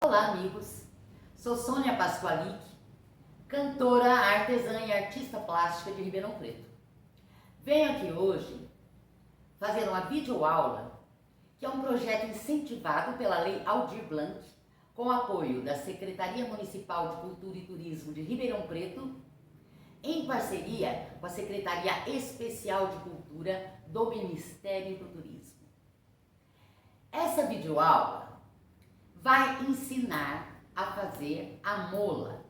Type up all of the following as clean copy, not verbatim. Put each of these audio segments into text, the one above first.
Olá, amigos! Sou Sônia Pasqualic, cantora, artesã e artista plástica de Ribeirão Preto. Venho aqui hoje fazer uma videoaula, que é um projeto incentivado pela Lei Aldir Blanc, com apoio da Secretaria Municipal de Cultura e Turismo de Ribeirão Preto, em parceria com a Secretaria Especial de Cultura do Ministério do Turismo. Essa videoaula vai ensinar a fazer a mola.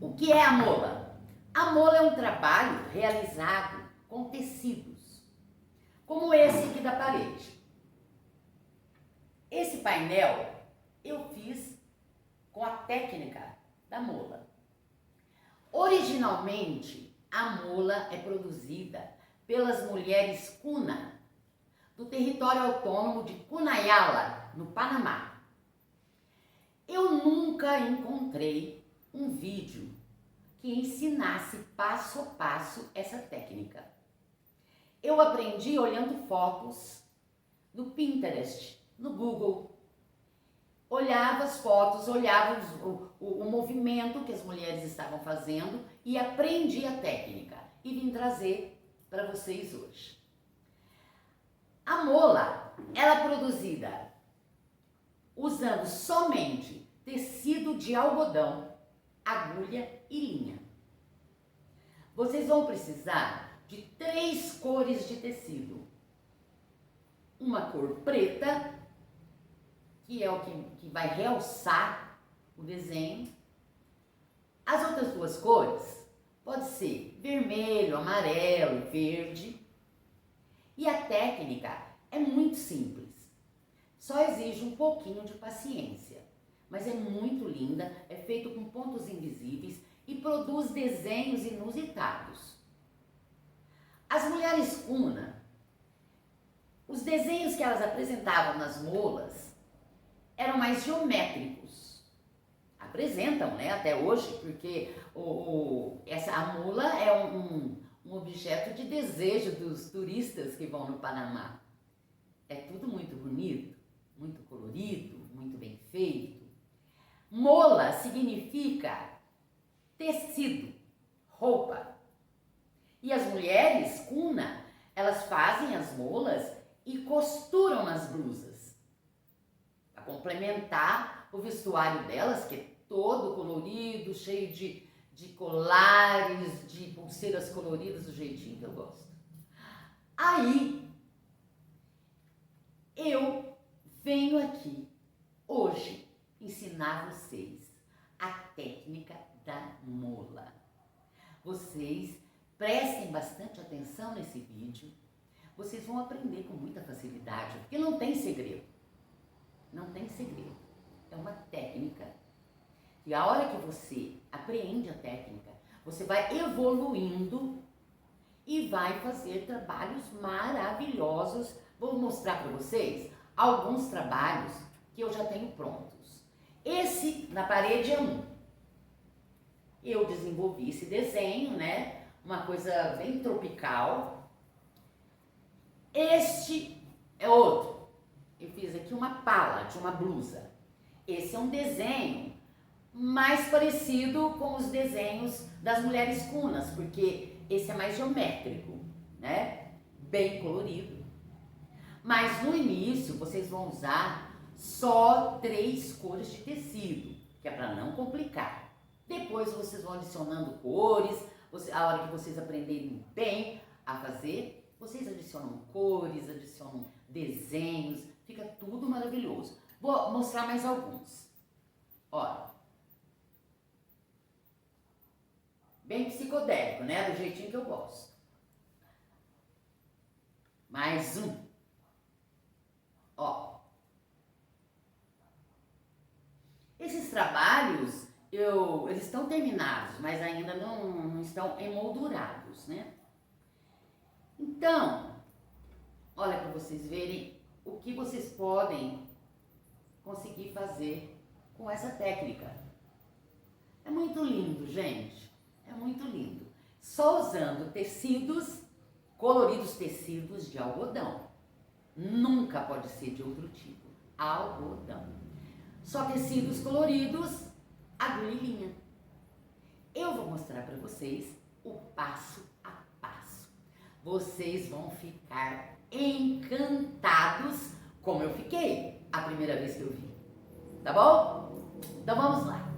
O que é a mola? A mola é um trabalho realizado com tecidos, como esse aqui da parede. Esse painel eu fiz com a técnica da mola. Originalmente, a mola é produzida pelas mulheres Kuna, do território autônomo de Cunayala, no Panamá. Eu nunca encontrei um vídeo que ensinasse passo a passo essa técnica. Eu aprendi olhando fotos no Pinterest, no Google. Olhava as fotos, olhava o movimento que as mulheres estavam fazendo e aprendi a técnica e vim trazer para vocês hoje. A mola, ela é produzida usando somente tecido de algodão, agulha e linha. Vocês vão precisar de 3 cores de tecido. Uma cor preta, que é o que vai realçar o desenho. As outras 2 cores pode ser vermelho, amarelo, verde. E a técnica é muito simples. Só exige um pouquinho de paciência, mas é muito linda, é feito com pontos invisíveis e produz desenhos inusitados. As mulheres Kuna, os desenhos que elas apresentavam nas molas eram mais geométricos. Apresentam, né, até hoje, porque a mola é um objeto de desejo dos turistas que vão no Panamá. É tudo muito bonito, muito colorido, muito bem feito. Mola significa tecido, roupa. E as mulheres Kuna, elas fazem as molas e costuram nas blusas, para complementar o vestuário delas, que é todo colorido, cheio de colares, de pulseiras coloridas, do jeitinho que eu gosto. Aí, eu venho aqui hoje ensinar vocês a técnica da mola. Vocês prestem bastante atenção nesse vídeo, vocês vão aprender com muita facilidade, porque não tem segredo. Não tem segredo. É uma técnica. E a hora que você aprende a técnica, você vai evoluindo e vai fazer trabalhos maravilhosos. Vou mostrar para vocês alguns trabalhos que eu já tenho prontos. Esse na parede é um. Eu desenvolvi esse desenho, né? Uma coisa bem tropical. Este é outro. Eu fiz aqui uma pala de uma blusa. Esse é um desenho mais parecido com os desenhos das mulheres Kunas, porque esse é mais geométrico, né? Bem colorido. Mas no início vocês vão usar só 3 cores de tecido, que é para não complicar. Depois vocês vão adicionando cores, a hora que vocês aprenderem bem a fazer, vocês adicionam cores, adicionam desenhos, fica tudo maravilhoso. Vou mostrar mais alguns. Olha. Bem psicodélico, né? Do jeitinho que eu gosto. Mais um. Ó. Esses trabalhos, eles estão terminados, mas ainda não estão emoldurados, né? Então, olha para vocês verem o que vocês podem conseguir fazer com essa técnica. É muito lindo, gente. É muito lindo. Só usando tecidos, coloridos tecidos de algodão. Nunca pode ser de outro tipo. Algodão. só tecidos coloridos, agulha e linha. Eu vou mostrar para vocês o passo a passo. Vocês vão ficar encantados como eu fiquei a primeira vez que eu vi. Tá bom? Então vamos lá.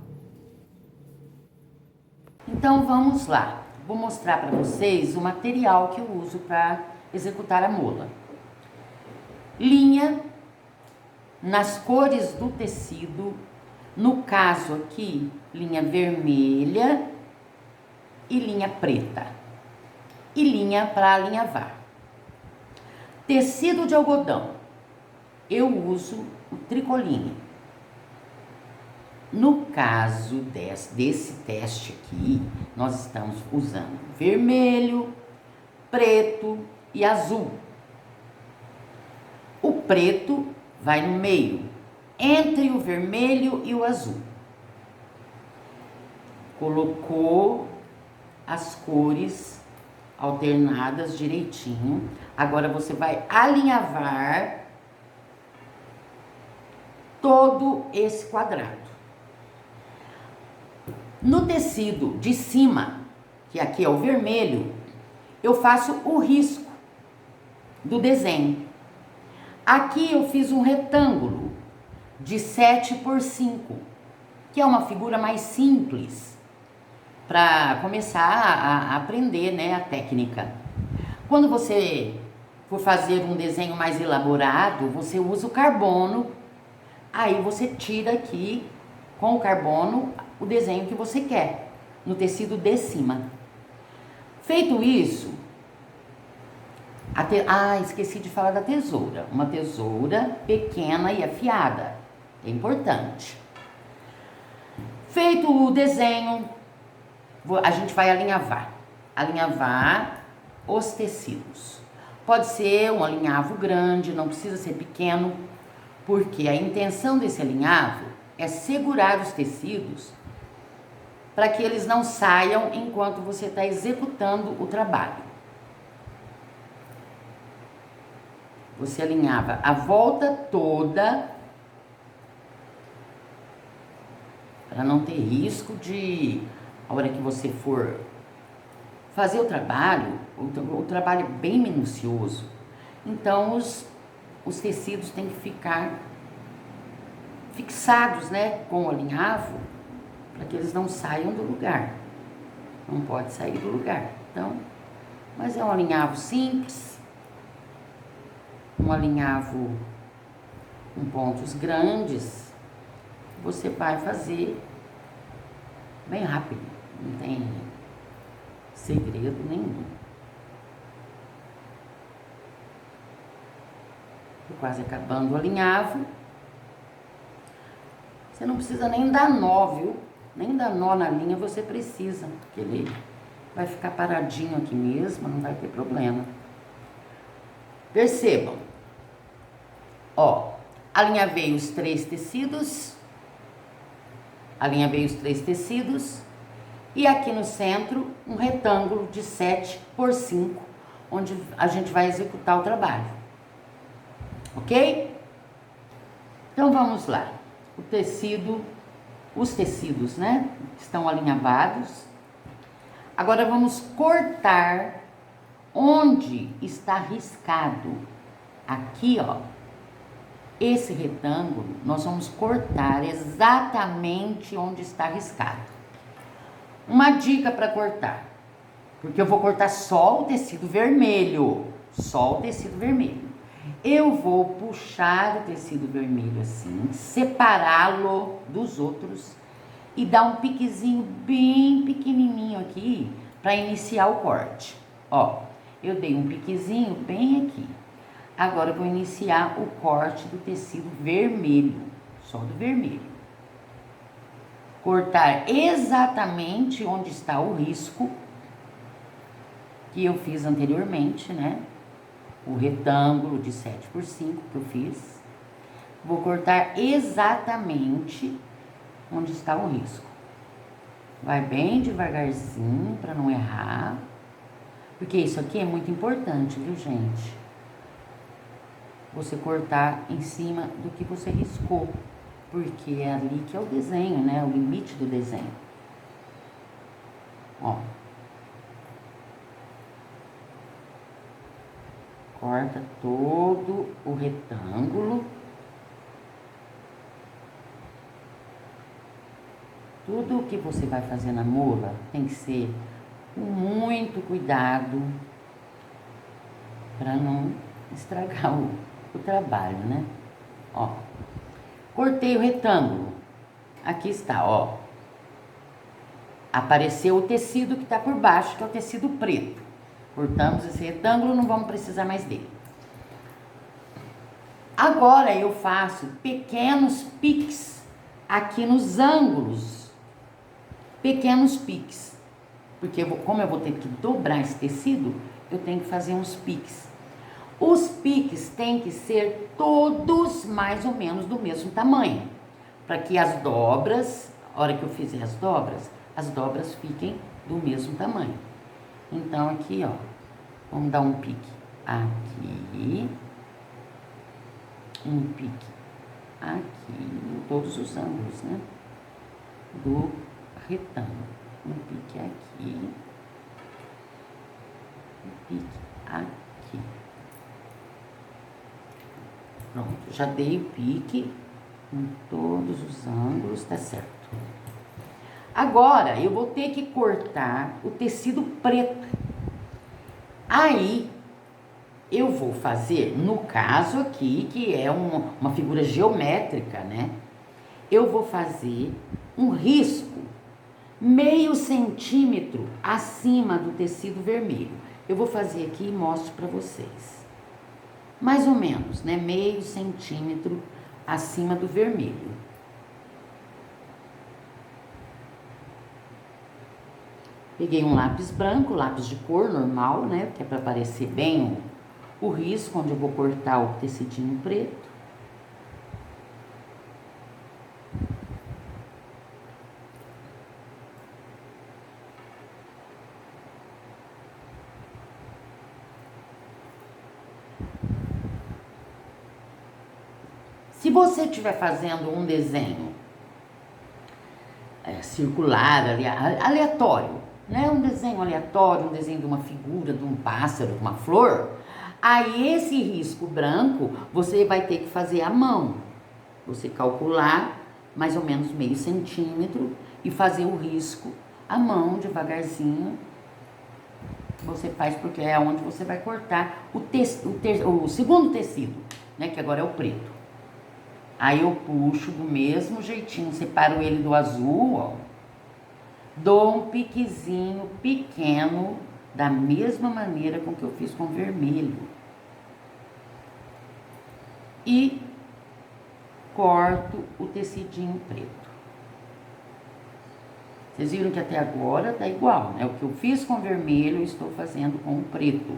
Então vamos lá. Vou mostrar para vocês o material que eu uso para executar a mola. Linha nas cores do tecido, no caso aqui, linha vermelha e linha preta. E linha para alinhavar. Tecido de algodão, eu uso o tricoline. No caso desse teste aqui, nós estamos usando vermelho, preto e azul. O preto vai no meio, entre o vermelho e o azul. Colocou as cores alternadas direitinho. Agora você vai alinhavar todo esse quadrado. No tecido de cima, que aqui é o vermelho, eu faço o risco do desenho. Aqui eu fiz um retângulo de 7 por 5, que é uma figura mais simples para começar a aprender, né, a técnica. Quando você for fazer um desenho mais elaborado, você usa o carbono, aí você tira aqui com o carbono o desenho que você quer no tecido de cima. Feito isso, esqueci de falar da tesoura. Uma tesoura pequena e afiada, é importante. Feito o desenho, a gente vai alinhavar os tecidos. Pode ser um alinhavo grande, não precisa ser pequeno, porque a intenção desse alinhavo é segurar os tecidos para que eles não saiam enquanto você está executando o trabalho. Você alinhava a volta toda para não ter risco de, a hora que você for fazer o trabalho é bem minucioso. Então os tecidos têm que ficar fixados, né, com o alinhavo, para que eles não saiam do lugar. Não pode sair do lugar. Então, mas é um alinhavo simples, um alinhavo com pontos grandes. Você vai fazer bem rápido, não tem segredo nenhum. Tô quase acabando o alinhavo. Você não precisa nem dar nó, viu? Nem dar nó na linha você precisa, porque ele vai ficar paradinho aqui mesmo, não vai ter problema. Percebam. Ó, alinhavei os três tecidos. E aqui no centro, um retângulo de 7 por 5, onde a gente vai executar o trabalho. Ok? Então vamos lá. Os tecidos, né, estão alinhavados. Agora vamos cortar onde está riscado. Aqui, ó, esse retângulo, nós vamos cortar exatamente onde está riscado. Uma dica para cortar, porque eu vou cortar só o tecido vermelho, Eu vou puxar o tecido vermelho assim, separá-lo dos outros e dar um piquezinho bem pequenininho aqui para iniciar o corte. Ó, eu dei um piquezinho bem aqui. Agora eu vou iniciar o corte do tecido vermelho, só do vermelho. Cortar exatamente onde está o risco que eu fiz anteriormente, né? O retângulo de 7 por 5 que eu fiz. Vou cortar exatamente onde está o risco. Vai bem devagarzinho para não errar. Porque isso aqui é muito importante, viu, gente? Você cortar em cima do que você riscou. porque é ali que é o desenho, né? O limite do desenho. Ó. Corta todo o retângulo. Tudo o que você vai fazer na mola tem que ser com muito cuidado para não estragar o trabalho, né? Ó, cortei o retângulo. Aqui está, ó. Apareceu o tecido que está por baixo, que é o tecido preto. Cortamos esse retângulo, não vamos precisar mais dele. Agora eu faço pequenos piques aqui nos ângulos. Pequenos piques. Porque como eu vou ter que dobrar esse tecido, eu tenho que fazer uns piques. Os piques têm que ser todos mais ou menos do mesmo tamanho. Para que as dobras, a hora que eu fizer as dobras fiquem do mesmo tamanho. Então aqui, ó, vamos dar um pique aqui, um pique aqui, em todos os ângulos, né? Do retângulo. Um pique aqui, um pique aqui. Pronto, já dei o pique em todos os ângulos, tá certo. Agora, eu vou ter que cortar o tecido preto. Aí, eu vou fazer, no caso aqui, que é uma figura geométrica, né? Eu vou fazer um risco meio centímetro acima do tecido vermelho. Eu vou fazer aqui e mostro para vocês. Mais ou menos, né? Meio centímetro acima do vermelho. Peguei um lápis branco, lápis de cor normal, né? Que é para aparecer bem o risco, onde eu vou cortar o tecidinho preto. Se você estiver fazendo um desenho circular, aleatório, né? Um desenho aleatório, um desenho de uma figura, de um pássaro, de uma flor, aí esse risco branco você vai ter que fazer à mão. Você calcular mais ou menos meio centímetro e fazer o risco à mão, devagarzinho. Você faz porque é onde você vai cortar o segundo tecido, né? Que agora é o preto. Aí eu puxo do mesmo jeitinho, separo ele do azul, ó. Dou um piquezinho pequeno, da mesma maneira com que eu fiz com o vermelho. E corto o tecidinho preto. Vocês viram que até agora tá igual, né? O que eu fiz com o vermelho, eu estou fazendo com o preto.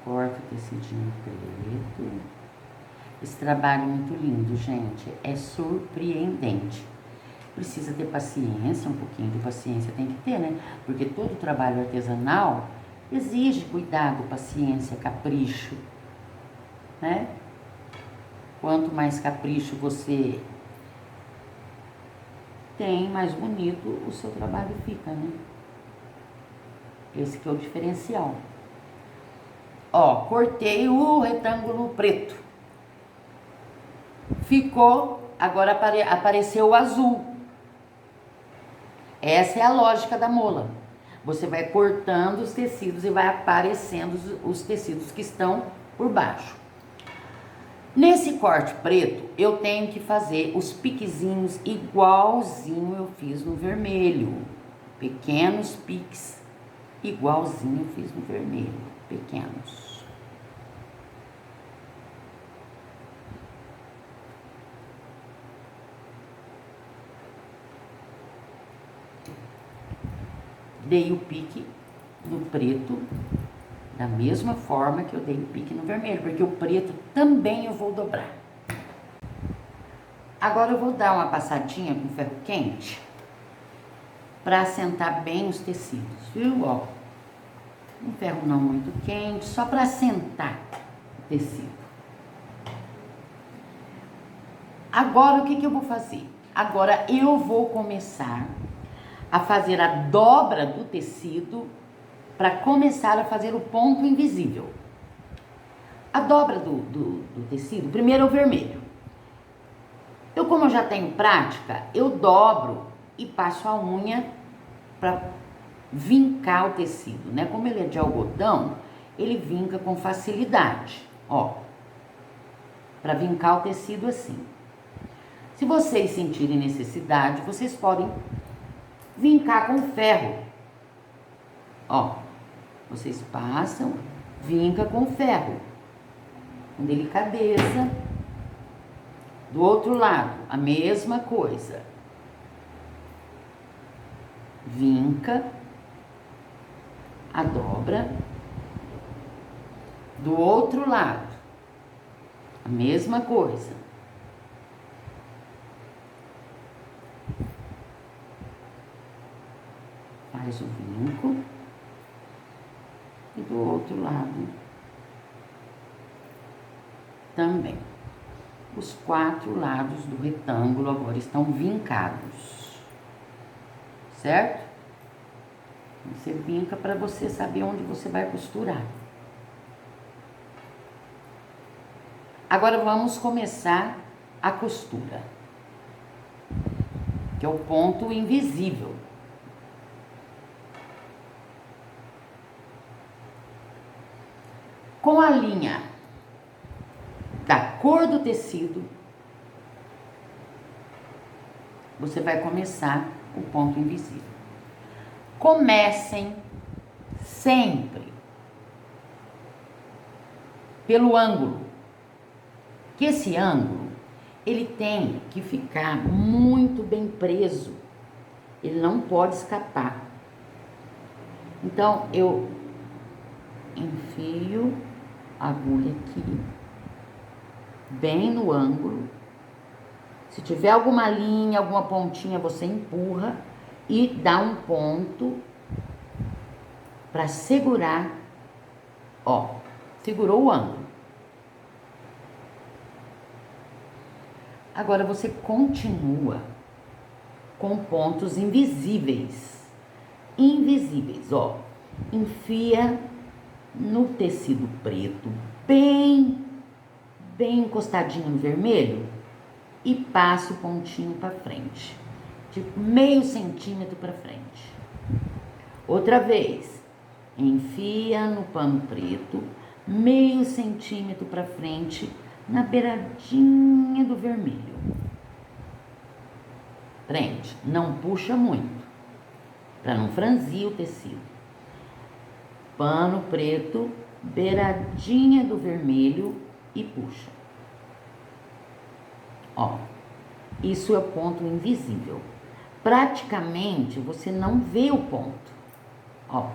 Corta o tecidinho preto. Esse trabalho é muito lindo, gente. É surpreendente. Precisa ter paciência, um pouquinho de paciência tem que ter, né? Porque todo trabalho artesanal exige cuidado, paciência, capricho, né? Quanto mais capricho você tem, mais bonito o seu trabalho fica, né? Esse que é o diferencial. Ó, cortei o retângulo preto. Ficou, agora apareceu o azul. Essa é a lógica da mola. Você vai cortando os tecidos e vai aparecendo os tecidos que estão por baixo. Nesse corte preto, eu tenho que fazer os piquezinhos igualzinho eu fiz no vermelho. Pequenos piques, igualzinho eu fiz no vermelho. Pequenos. Dei o pique no preto da mesma forma que eu dei o pique no vermelho, porque o preto também eu vou dobrar. Agora eu vou dar uma passadinha com ferro quente para assentar bem os tecidos, viu? Ó, um ferro não muito quente, só para assentar o tecido. Agora o que eu vou fazer? Agora eu vou começar a fazer a dobra do tecido para começar a fazer o ponto invisível. A dobra do tecido, primeiro é o vermelho. Como eu já tenho prática, eu dobro e passo a unha para vincar o tecido, né? Como ele é de algodão, ele vinca com facilidade, ó. Para vincar o tecido assim. Se vocês sentirem necessidade, vocês podem vincar com ferro. Ó, vocês passam, vinca com ferro, com delicadeza. Do outro lado, a mesma coisa. Vinca, a dobra. Do outro lado, a mesma coisa. Faz o vinco. E do outro lado também. Os 4 lados do retângulo agora estão vincados, certo? Você vinca para você saber onde você vai costurar. Agora vamos começar a costura, que é o ponto invisível. Com a linha da cor do tecido, você vai começar o ponto invisível. Comecem sempre pelo ângulo, que esse ângulo, ele tem que ficar muito bem preso, ele não pode escapar. Então, eu enfio a agulha aqui, bem no ângulo. Se tiver alguma linha, alguma pontinha, você empurra e dá um ponto para segurar. Ó, segurou o ângulo. Agora você continua com pontos invisíveis. Invisíveis, ó. Enfia no tecido preto, bem encostadinho no vermelho, e passa o pontinho para frente, tipo meio centímetro para frente. Outra vez, enfia no pano preto, meio centímetro para frente, na beiradinha do vermelho. Prende, não puxa muito, para não franzir o tecido. Pano preto, beiradinha do vermelho e puxa. Ó, isso é o ponto invisível. Praticamente você não vê o ponto. Ó.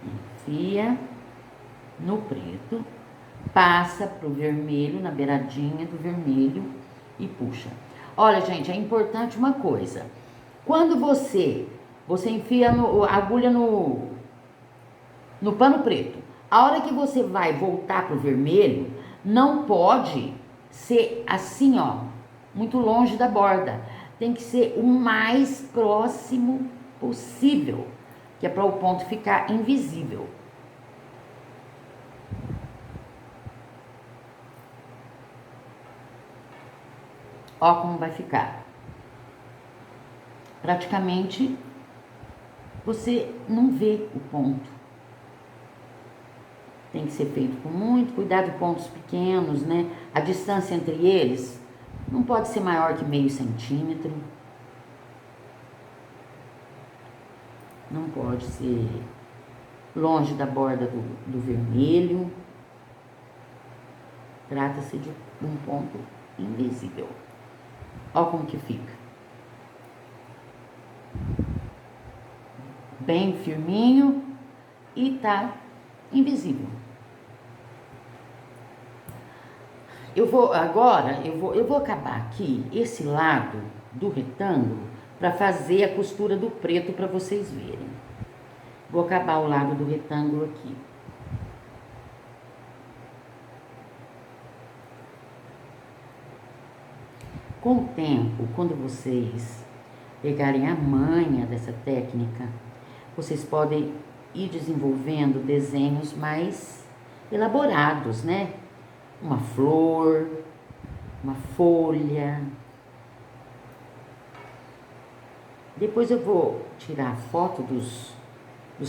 Enfia no preto, passa pro vermelho, na beiradinha do vermelho e puxa. Olha, gente, é importante uma coisa. Quando você enfia a agulha no pano preto, a hora que você vai voltar pro vermelho, não pode ser assim, ó, muito longe da borda. Tem que ser o mais próximo possível, que é para o ponto ficar invisível. Ó como vai ficar. Praticamente você não vê o ponto. Tem que ser feito com muito cuidado, pontos pequenos, né? A distância entre eles não pode ser maior que meio centímetro. Não pode ser longe da borda do vermelho. Trata-se de um ponto invisível. Olha como que fica. Bem firminho e tá invisível. Eu vou acabar aqui esse lado do retângulo para fazer a costura do preto para vocês verem. Vou acabar o lado do retângulo aqui. Com o tempo, quando vocês pegarem a manha dessa técnica, vocês podem ir desenvolvendo desenhos mais elaborados, né? Uma flor, uma folha. Depois eu vou tirar foto dos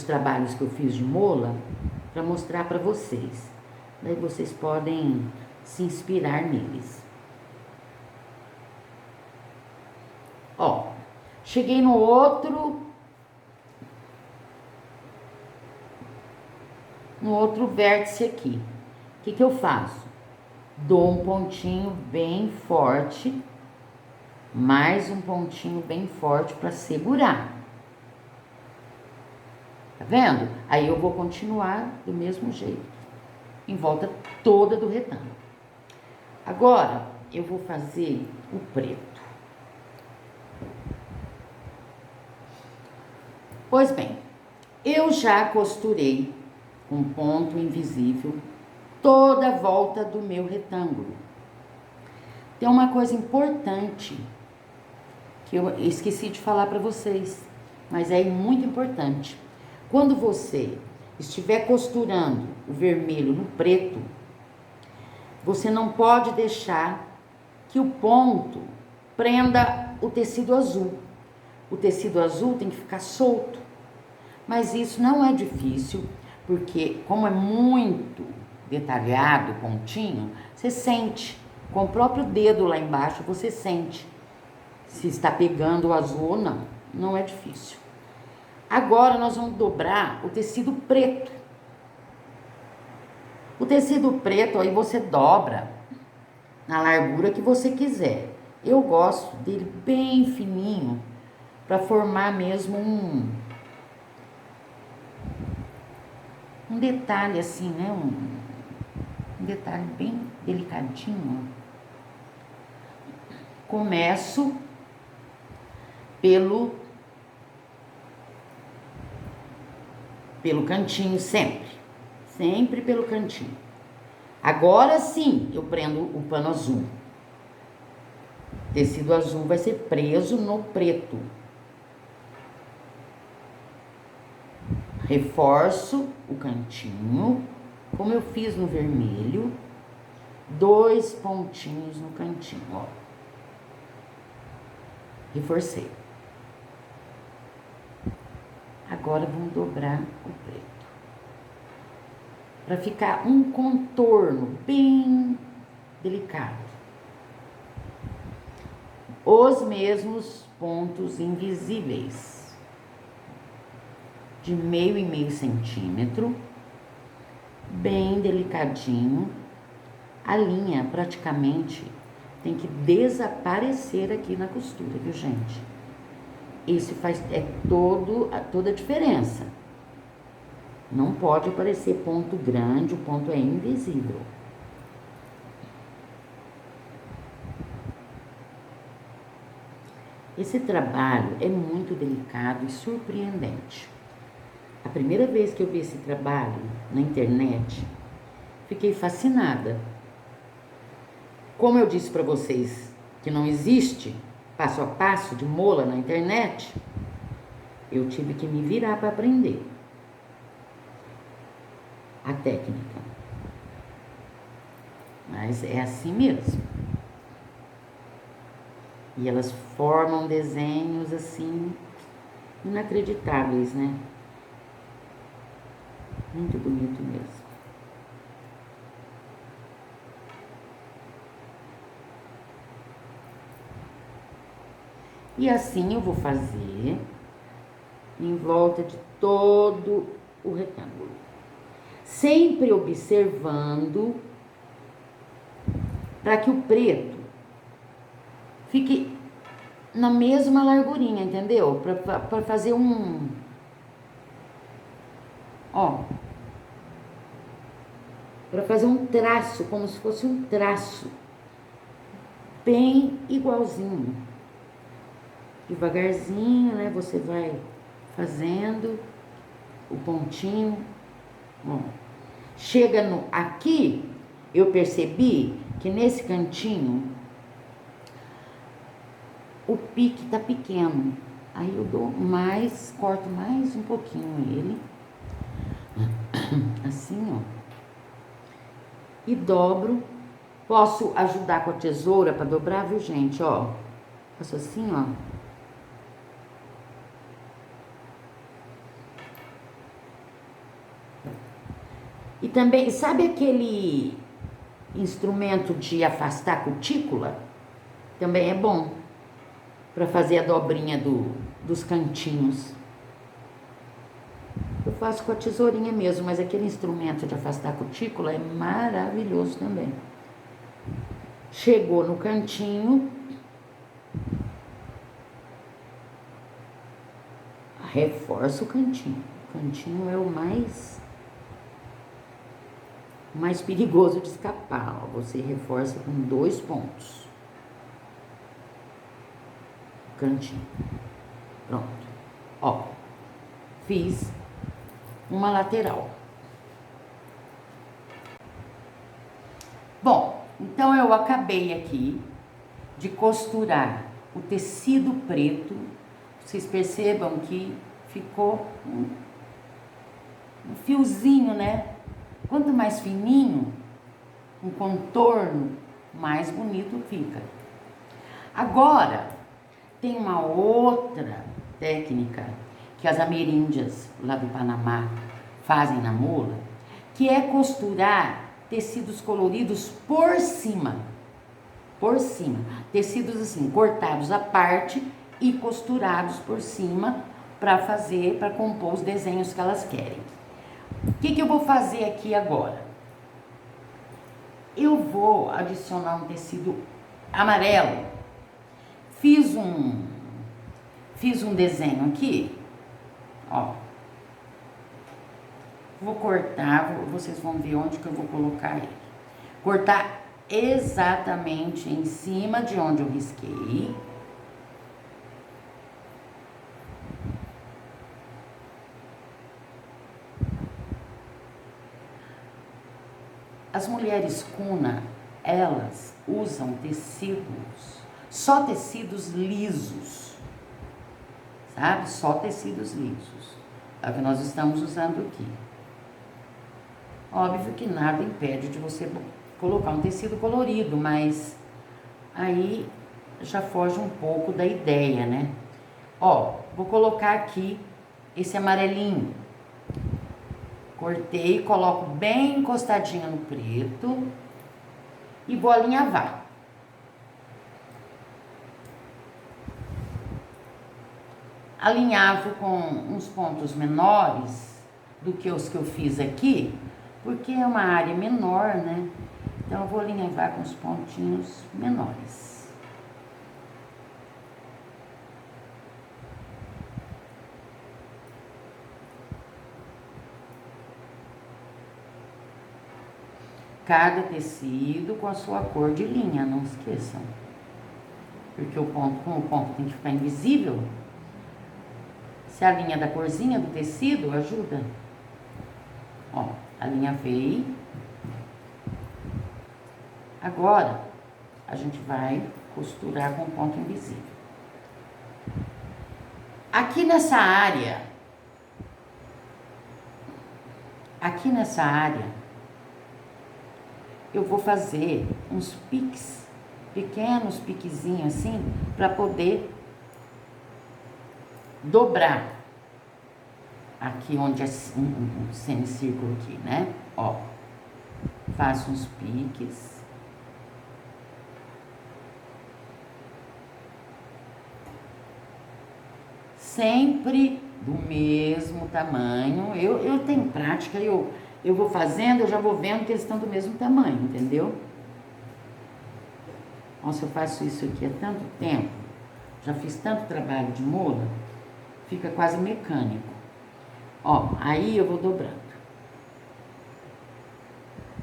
trabalhos que eu fiz de mola para mostrar para vocês. Daí vocês podem se inspirar neles. Ó, cheguei no outro vértice aqui. O que eu faço? Dou um pontinho bem forte, mais um pontinho bem forte para segurar. Tá vendo? Aí eu vou continuar do mesmo jeito, em volta toda do retângulo. Agora, eu vou fazer o preto. Pois bem, eu já costurei com ponto invisível toda a volta do meu retângulo. Tem uma coisa importante que eu esqueci de falar para vocês, mas é muito importante. Quando você estiver costurando o vermelho no preto, você não pode deixar que o ponto prenda o tecido azul. O tecido azul tem que ficar solto. Mas isso não é difícil, porque como é muito detalhado, pontinho, você sente. Com o próprio dedo lá embaixo, você sente se está pegando o azul ou não. Não é difícil. Agora nós vamos dobrar o tecido preto. O tecido preto aí você dobra na largura que você quiser. Eu gosto dele bem fininho para formar mesmo um detalhe assim, né? Um detalhe bem delicadinho. Começo pelo cantinho sempre pelo cantinho. Agora sim eu prendo o pano azul. O tecido azul vai ser preso no preto. Reforço o cantinho, como eu fiz no vermelho, 2 pontinhos no cantinho, ó. Reforcei. Agora vamos dobrar o preto. Para ficar um contorno bem delicado. Os mesmos pontos invisíveis. De meio e meio centímetro, bem delicadinho. A linha praticamente tem que desaparecer aqui na costura, viu, gente? Isso faz toda a diferença. Não pode aparecer ponto grande, o ponto é invisível. Esse trabalho é muito delicado e surpreendente. A primeira vez que eu vi esse trabalho na internet, fiquei fascinada. Como eu disse para vocês que não existe passo a passo de mola na internet, eu tive que me virar para aprender a técnica. Mas é assim mesmo. E elas formam desenhos assim inacreditáveis, né? Muito bonito mesmo. E assim eu vou fazer em volta de todo o retângulo. Sempre observando para que o preto fique na mesma largurinha, entendeu? Para fazer ó, para fazer um traço, como se fosse um traço, bem igualzinho. Devagarzinho, né? Você vai fazendo o pontinho. Bom, chega no aqui, eu percebi que nesse cantinho o pique tá pequeno. Aí eu dou mais, corto mais um pouquinho ele. Assim, ó. E dobro. Posso ajudar com a tesoura para dobrar, viu, gente? Ó. Faço assim, ó. E também, sabe aquele instrumento de afastar cutícula? Também é bom para fazer a dobrinha dos cantinhos. Eu faço com a tesourinha mesmo, mas aquele instrumento de afastar cutícula é maravilhoso também. Chegou no cantinho, reforça o cantinho. O cantinho é o mais perigoso de escapar. Ó. Você reforça com 2 pontos. Cantinho. Pronto. Ó, fiz uma lateral. Bom, então eu acabei aqui de costurar o tecido preto. Vocês percebam que ficou um fiozinho, né? Quanto mais fininho, um contorno, mais bonito fica. Agora, tem uma outra técnica que as ameríndias lá do Panamá fazem na mula, que é costurar tecidos coloridos por cima. Por cima. Tecidos assim, cortados à parte e costurados por cima para compor os desenhos que elas querem. O que eu vou fazer aqui agora? Eu vou adicionar um tecido amarelo. Fiz um desenho aqui, ó. Vou cortar, vocês vão ver onde que eu vou colocar ele. Cortar exatamente em cima de onde eu risquei. As mulheres Kuna, elas usam tecidos, só tecidos lisos, sabe? Só tecidos lisos. É o que nós estamos usando aqui. Óbvio que nada impede de você colocar um tecido colorido, mas aí já foge um pouco da ideia, né? Ó, vou colocar aqui esse amarelinho. Cortei, coloco bem encostadinho no preto e vou alinhavar. Alinhavo com uns pontos menores do que os que eu fiz aqui, porque é uma área menor, né? Então eu vou alinhavar com os pontinhos menores. Cada tecido com a sua cor de linha, não esqueçam. Porque como o ponto tem que ficar invisível, se a linha da corzinha do tecido ajuda. Ó, alinhavei. Agora, a gente vai costurar com ponto invisível. Aqui nessa área, eu vou fazer uns piques, pequenos piquezinhos assim, para poder dobrar. Aqui onde é um semicírculo aqui, né? Ó, faço uns piques. Sempre do mesmo tamanho. Eu tenho prática, eu vou fazendo, eu já vou vendo que eles estão do mesmo tamanho, entendeu? Nossa, eu faço isso aqui há tanto tempo, já fiz tanto trabalho de mula, fica quase mecânico. Ó, aí eu vou dobrando.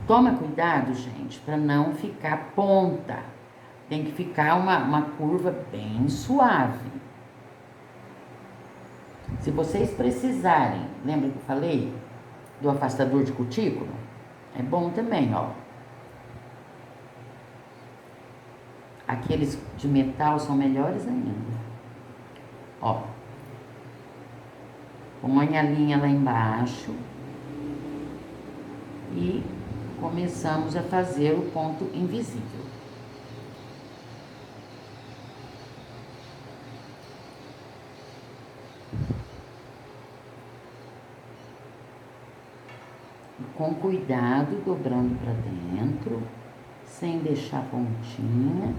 Toma cuidado, gente, para não ficar ponta. Tem que ficar uma curva bem suave. Se vocês precisarem, lembra que eu falei do afastador de cutícula? É bom também, ó. Aqueles de metal são melhores ainda. Ó. Põe a linha lá embaixo. E começamos a fazer o ponto invisível. Com cuidado, dobrando para dentro, sem deixar pontinha,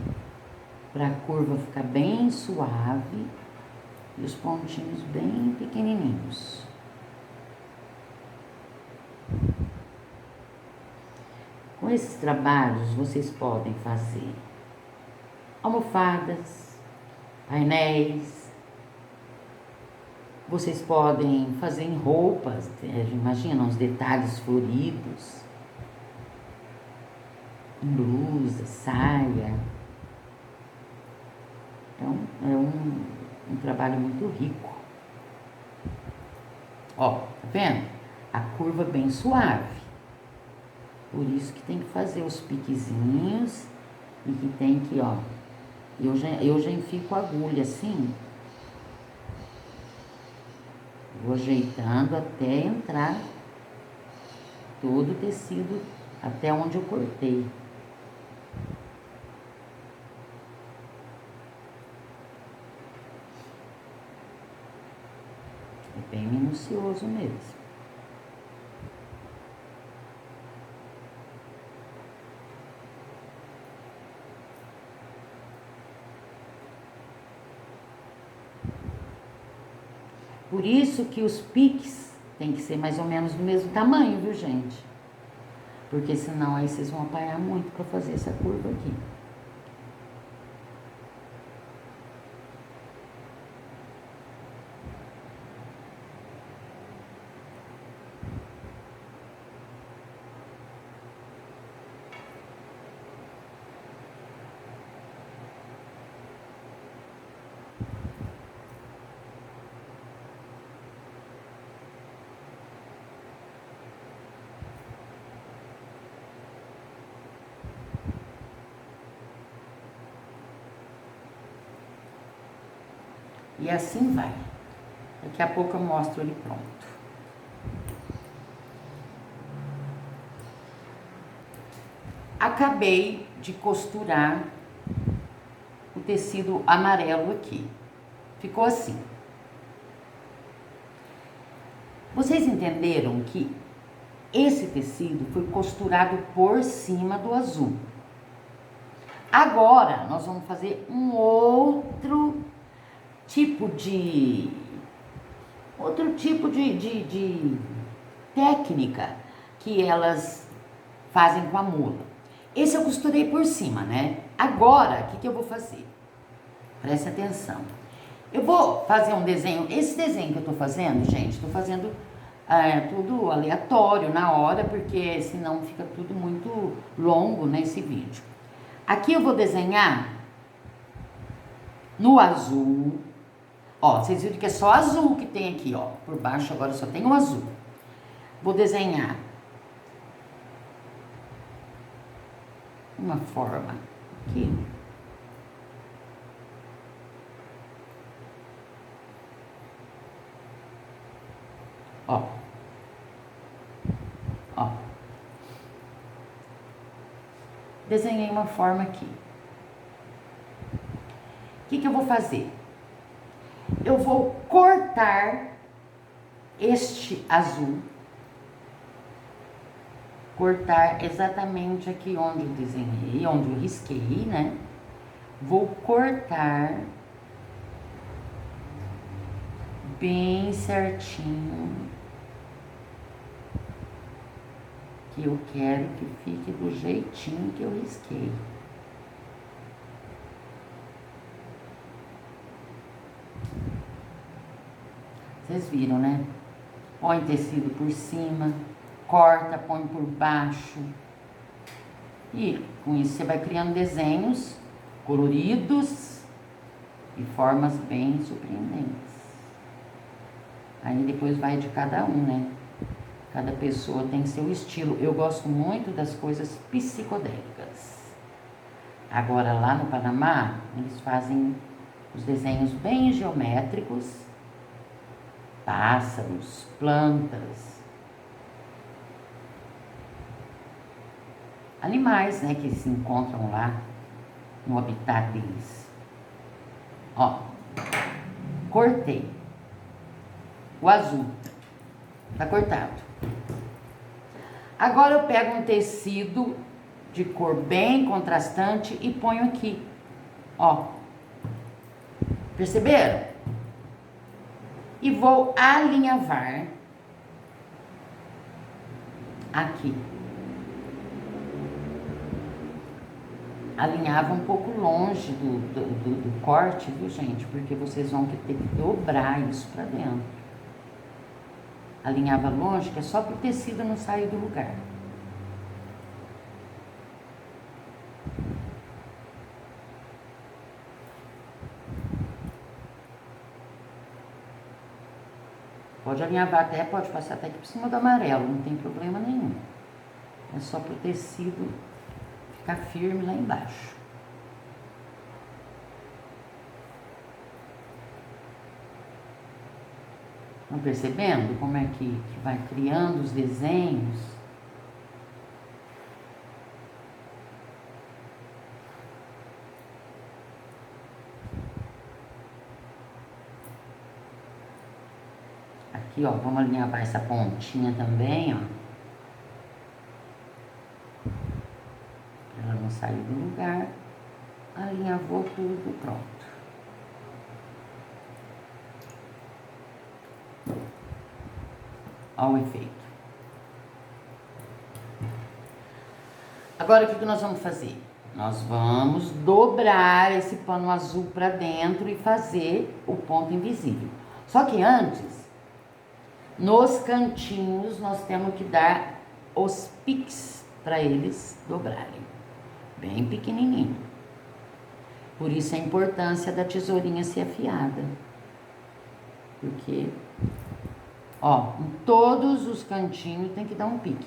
para a curva ficar bem suave e os pontinhos bem pequenininhos. Com esses trabalhos, vocês podem fazer almofadas, painéis, vocês podem fazer em roupas, imagina uns detalhes floridos, em blusa, saia. É um trabalho muito rico. Ó, tá vendo? A curva bem suave. Por isso que tem que fazer os piquezinhos e que tem que, ó, eu já enfico a agulha assim, vou ajeitando até entrar todo o tecido até onde eu cortei. É bem minucioso mesmo. Por isso que os piques tem que ser mais ou menos do mesmo tamanho, viu, gente? Porque senão aí vocês vão apanhar muito para fazer essa curva aqui. E assim vai. Daqui a pouco eu mostro ele pronto. Acabei de costurar o tecido amarelo aqui. Ficou assim. Vocês entenderam que esse tecido foi costurado por cima do azul. Agora, nós vamos fazer um outro tipo de técnica que elas fazem com a mula. Esse eu costurei por cima, né? Agora, o que eu vou fazer? Preste atenção. Eu vou fazer um desenho. Esse desenho que eu tô fazendo, gente, tô fazendo tudo aleatório na hora, porque senão fica tudo muito longo nesse vídeo. Aqui eu vou desenhar no azul. Ó, vocês viram que é só azul que tem aqui, ó. Por baixo agora só tem o azul. Vou desenhar uma forma aqui. Ó. Ó. Desenhei uma forma aqui. O que eu vou fazer? Eu vou cortar este azul. Cortar exatamente aqui onde eu desenhei, onde eu risquei, né? Vou cortar bem certinho, que eu quero que fique do jeitinho que eu risquei. Vocês viram, né? Põe tecido por cima, corta, põe por baixo. E com isso você vai criando desenhos coloridos e formas bem surpreendentes. Aí depois vai de cada um, né? Cada pessoa tem seu estilo. Eu gosto muito das coisas psicodélicas. Agora lá no Panamá, eles fazem os desenhos bem geométricos, pássaros, plantas, animais, né, que se encontram lá no habitat deles. Ó, cortei o azul, tá cortado. Agora eu pego um tecido de cor bem contrastante e ponho aqui, ó. Perceberam? E vou alinhavar aqui. Alinhava um pouco longe do corte, viu, gente? Porque vocês vão ter que dobrar isso pra dentro. Alinhava longe, que é só pro tecido não sair do lugar. Pode alinhavar até, pode passar até aqui por cima do amarelo, não tem problema nenhum. É só pro tecido ficar firme lá embaixo. Estão percebendo como é que vai criando os desenhos? Aqui, ó, vamos alinhavar essa pontinha também, ó. Pra ela não sair do lugar. Alinhavou tudo, pronto. Olha o efeito. Agora, o que nós vamos fazer? Nós vamos dobrar esse pano azul para dentro e fazer o ponto invisível. Só que antes, nos cantinhos, nós temos que dar os piques para eles dobrarem. Bem pequenininho. Por isso a importância da tesourinha ser afiada. Porque, ó, em todos os cantinhos tem que dar um pique.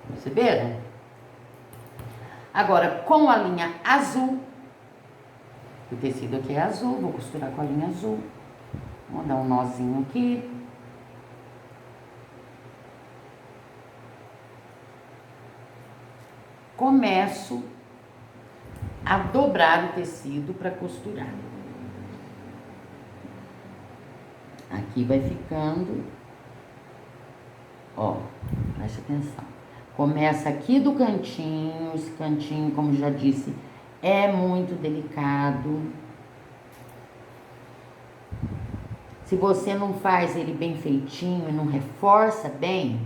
Perceberam? Agora, com a linha azul, o tecido aqui é azul, vou costurar com a linha azul. Vou dar um nozinho aqui. Começo a dobrar o tecido para costurar. Aqui vai ficando, ó, preste atenção. Começa aqui do cantinho, esse cantinho, como já disse, é muito delicado. Se você não faz ele bem feitinho e não reforça bem,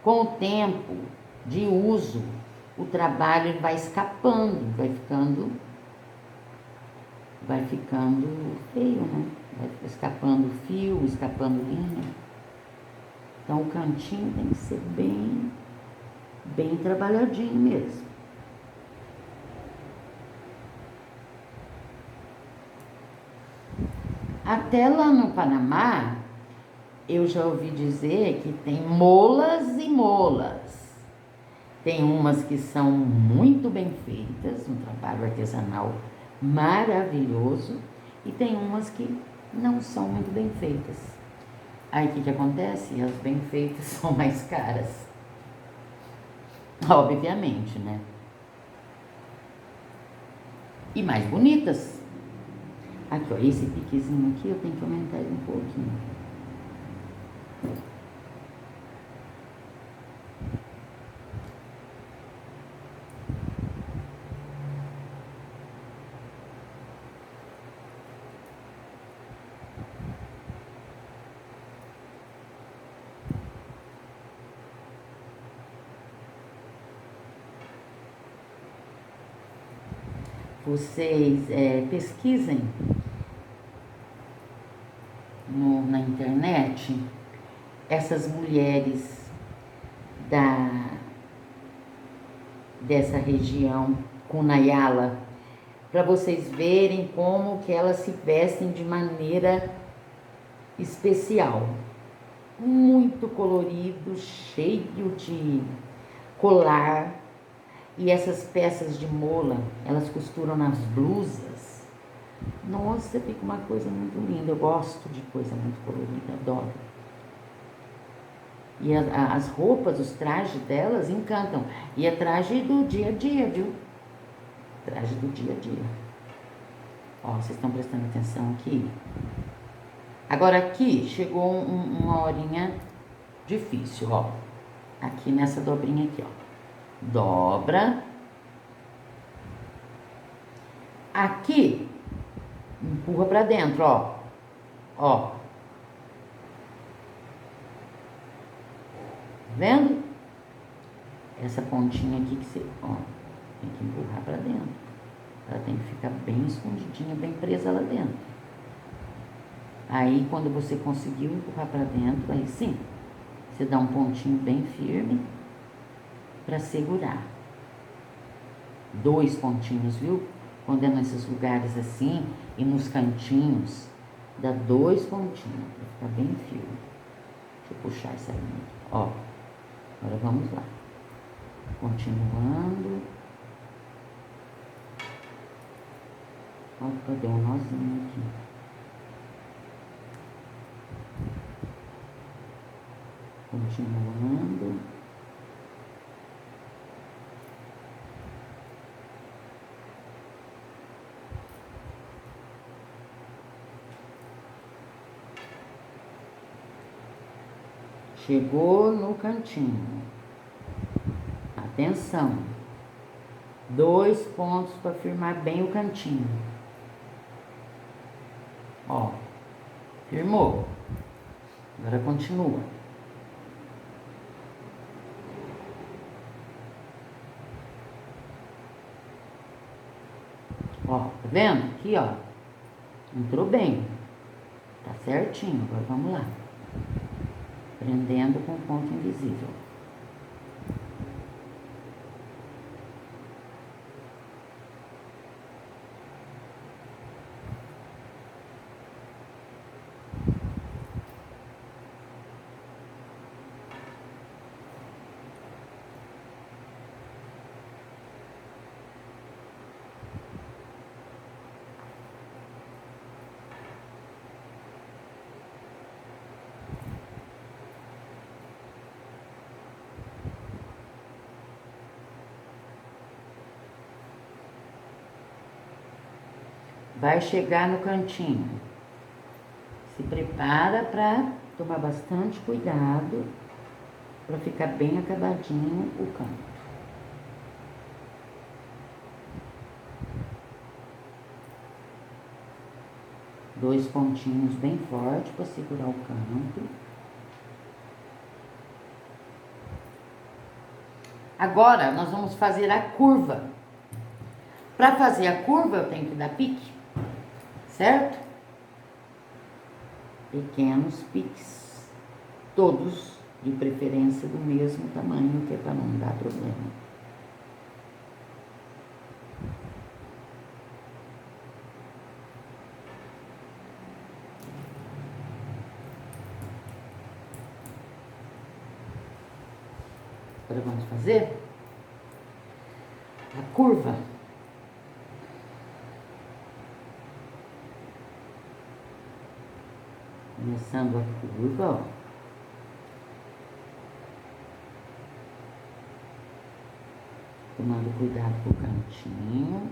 com o tempo de uso, o trabalho ele vai escapando, vai ficando feio, né? Vai escapando fio, escapando linha. Então o cantinho tem que ser bem trabalhadinho mesmo. Até lá no Panamá, eu já ouvi dizer que tem molas e molas. Tem umas que são muito bem feitas, um trabalho artesanal maravilhoso, e tem umas que não são muito bem feitas. Aí o que acontece? As bem feitas são mais caras. Obviamente, né? E mais bonitas. Aqui, ó, esse piquezinho aqui eu tenho que aumentar ele um pouquinho. Vocês pesquisem na internet essas mulheres dessa região Kunayala, para vocês verem como que elas se vestem de maneira especial. Muito colorido, cheio de colar. E essas peças de mola, elas costuram nas blusas. Nossa, fica uma coisa muito linda. Eu gosto de coisa muito colorida, adoro. E as roupas, os trajes delas encantam. E é traje do dia a dia, viu? Traje do dia a dia. Ó, vocês estão prestando atenção aqui? Agora aqui chegou uma horinha difícil, ó. Aqui nessa dobrinha aqui, ó. Dobra. Aqui, empurra pra dentro, ó. Ó. Vendo? Essa pontinha aqui que você, ó, tem que empurrar pra dentro. Ela tem que ficar bem escondidinha, bem presa lá dentro. Aí, quando você conseguiu empurrar pra dentro, aí sim, você dá um pontinho bem firme pra segurar. 2 pontinhos, viu? Quando é nesses lugares assim e nos cantinhos, dá 2 pontinhos pra ficar bem firme. Deixa eu puxar essa linha. Ó, agora vamos lá. Continuando. Opa, deu um nozinho aqui. Continuando. Chegou no cantinho. Atenção. 2 pontos para firmar bem o cantinho. Ó. Firmou. Agora continua. Ó, tá vendo? Aqui, ó. Entrou bem. Tá certinho. Agora vamos lá. Prendendo com ponto invisível. Vai chegar no cantinho. Se prepara para tomar bastante cuidado para ficar bem acabadinho o canto. Dois pontinhos bem fortes para segurar o canto. Agora nós vamos fazer a curva. Para fazer a curva eu tenho que dar pique, certo? Pequenos piques, todos de preferência do mesmo tamanho, que é para não dar problema. Agora vamos fazer a curva. Começando a curva, ó. Tomando cuidado com o cantinho.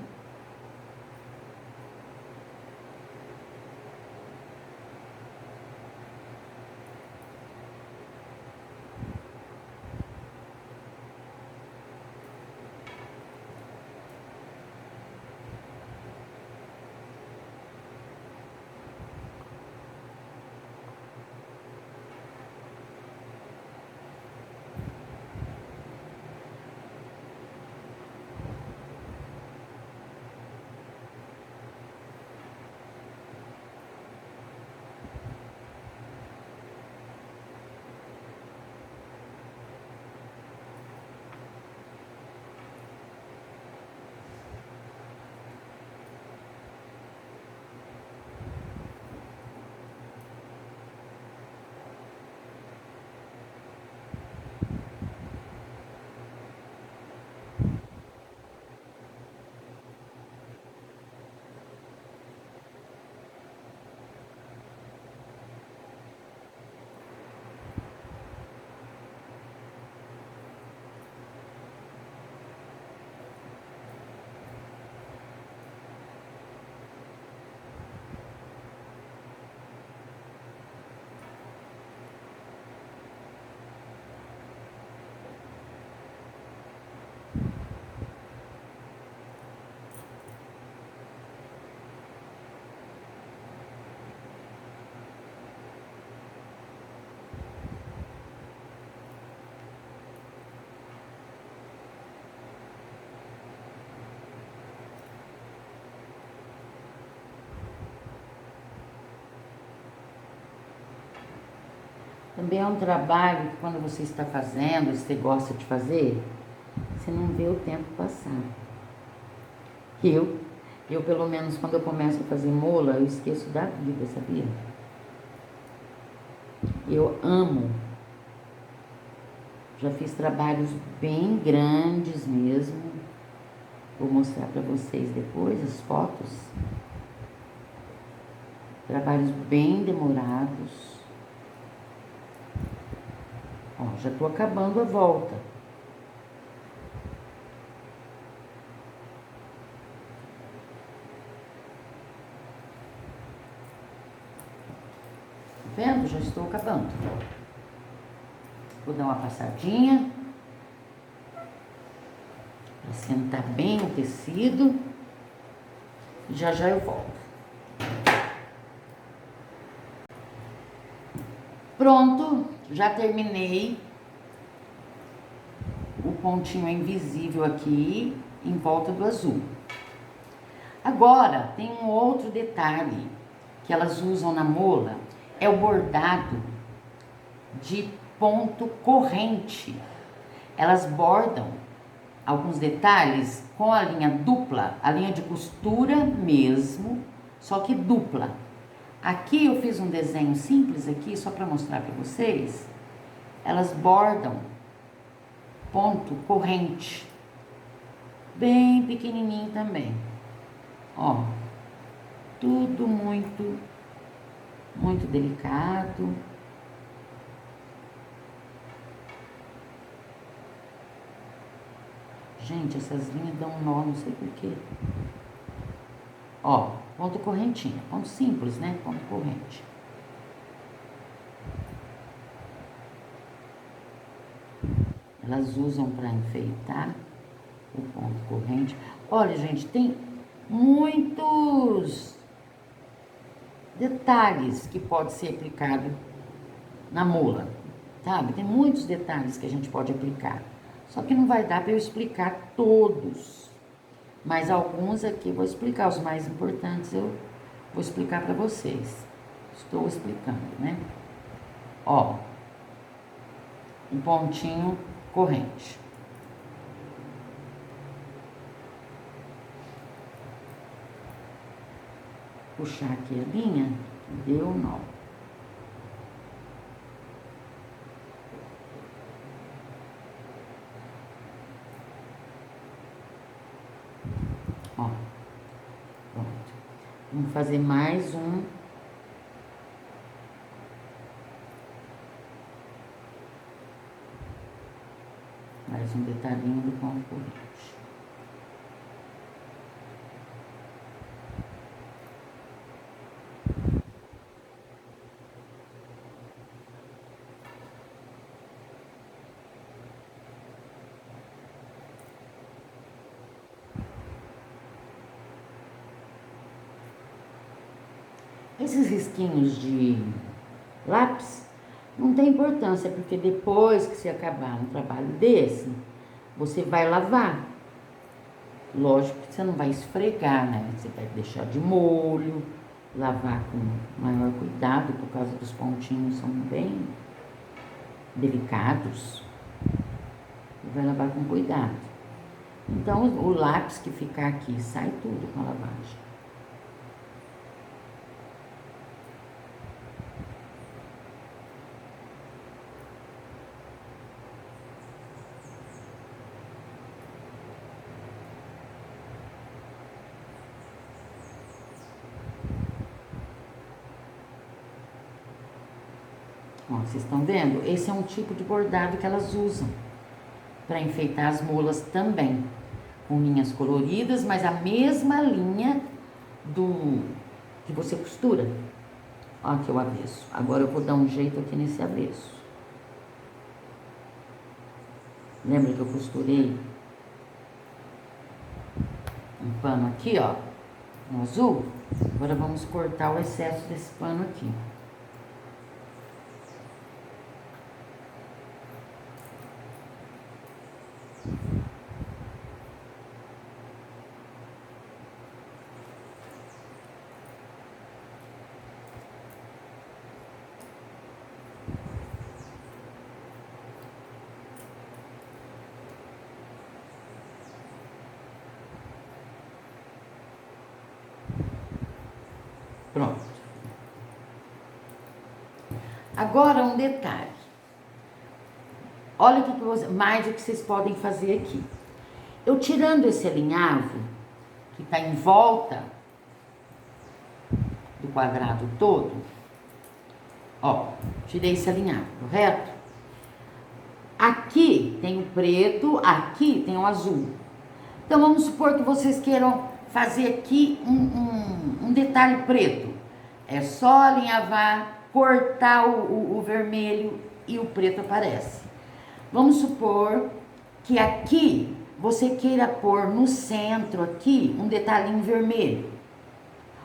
Também é um trabalho que quando você está fazendo, você gosta de fazer, você não vê o tempo passar. Eu pelo menos quando eu começo a fazer mola, eu esqueço da vida, sabia? Eu amo. Já fiz trabalhos bem grandes mesmo. Vou mostrar para vocês depois as fotos. Trabalhos bem demorados. Ó, já tô acabando a volta. Tá vendo? Já estou acabando. Vou dar uma passadinha. Para sentar bem o tecido. E já eu volto. Pronto, já terminei o pontinho invisível aqui em volta do azul. Agora, tem um outro detalhe que elas usam na mola, é o bordado de ponto corrente. Elas bordam alguns detalhes com a linha dupla, a linha de costura mesmo, só que dupla. Aqui eu fiz um desenho simples aqui, só para mostrar para vocês. Elas bordam ponto corrente, bem pequenininho também. Ó, tudo muito delicado. Gente, essas linhas dão um nó, não sei porquê. Ó, ponto correntinha, ponto simples, né? Ponto corrente. Elas usam para enfeitar o ponto corrente. Olha, gente, tem muitos detalhes que pode ser aplicado na mola, sabe? Tem muitos detalhes que a gente pode aplicar. Só que não vai dar para eu explicar todos. Mas alguns aqui eu vou explicar, os mais importantes eu vou explicar para vocês. Estou explicando, né? Ó, um pontinho corrente. Puxar aqui a linha, deu um nó. Ó, pronto. Vamos fazer mais um. Mais um detalhinho do ponto corrente. Esses risquinhos de lápis não tem importância, porque depois que você acabar um trabalho desse, você vai lavar. Lógico que você não vai esfregar, né? Você vai deixar de molho, lavar com maior cuidado, por causa dos pontinhos são bem delicados. E vai lavar com cuidado. Então, o lápis que ficar aqui sai tudo com a lavagem. Ó, vocês estão vendo? Esse é um tipo de bordado que elas usam para enfeitar as molas também, com linhas coloridas, mas a mesma linha do que você costura. Ó, aqui o avesso. Agora eu vou dar um jeito aqui nesse avesso. Lembra que eu costurei um pano aqui, ó, no azul? Agora vamos cortar o excesso desse pano aqui. Pronto. Agora um detalhe. Olha mais o que vocês podem fazer aqui. Eu tirando esse alinhavo, que está em volta do quadrado todo, ó, tirei esse alinhavo, correto? Aqui tem o preto, aqui tem o azul. Então vamos supor que vocês queiram fazer aqui um detalhe preto. É só alinhavar, cortar o vermelho e o preto aparece. Vamos supor que aqui você queira pôr no centro aqui um detalhinho vermelho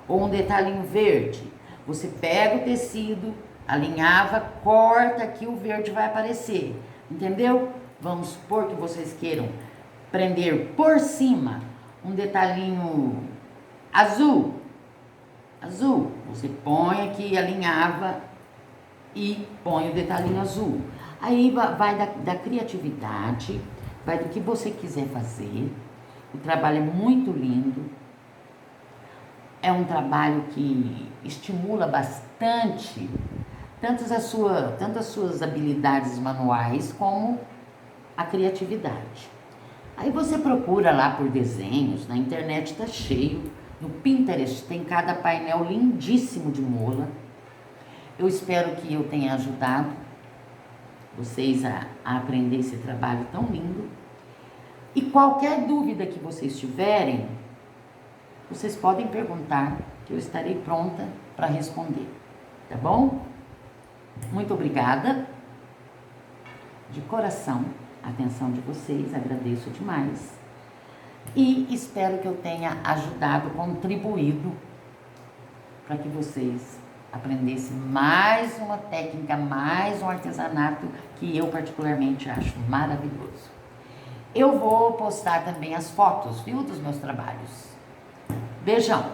ou um detalhinho verde. Você pega o tecido, alinhava, corta aqui, o verde vai aparecer. Entendeu? Vamos supor que vocês queiram prender por cima um detalhinho azul. Azul. Você põe aqui, alinhava e põe o detalhinho azul. Aí vai da criatividade, vai do que você quiser fazer. O trabalho é muito lindo. É um trabalho que estimula bastante tanto as suas habilidades manuais como a criatividade. Aí você procura lá por desenhos, na internet tá cheio, no Pinterest tem cada painel lindíssimo de mola. Eu espero que eu tenha ajudado vocês a aprender esse trabalho tão lindo. E qualquer dúvida que vocês tiverem, vocês podem perguntar, que eu estarei pronta para responder, tá bom? Muito obrigada, de coração, a atenção de vocês, agradeço demais. E espero que eu tenha ajudado, contribuído para que vocês aprendessem mais uma técnica, mais um artesanato que eu particularmente acho maravilhoso. Eu vou postar também as fotos, viu, dos meus trabalhos. Beijão!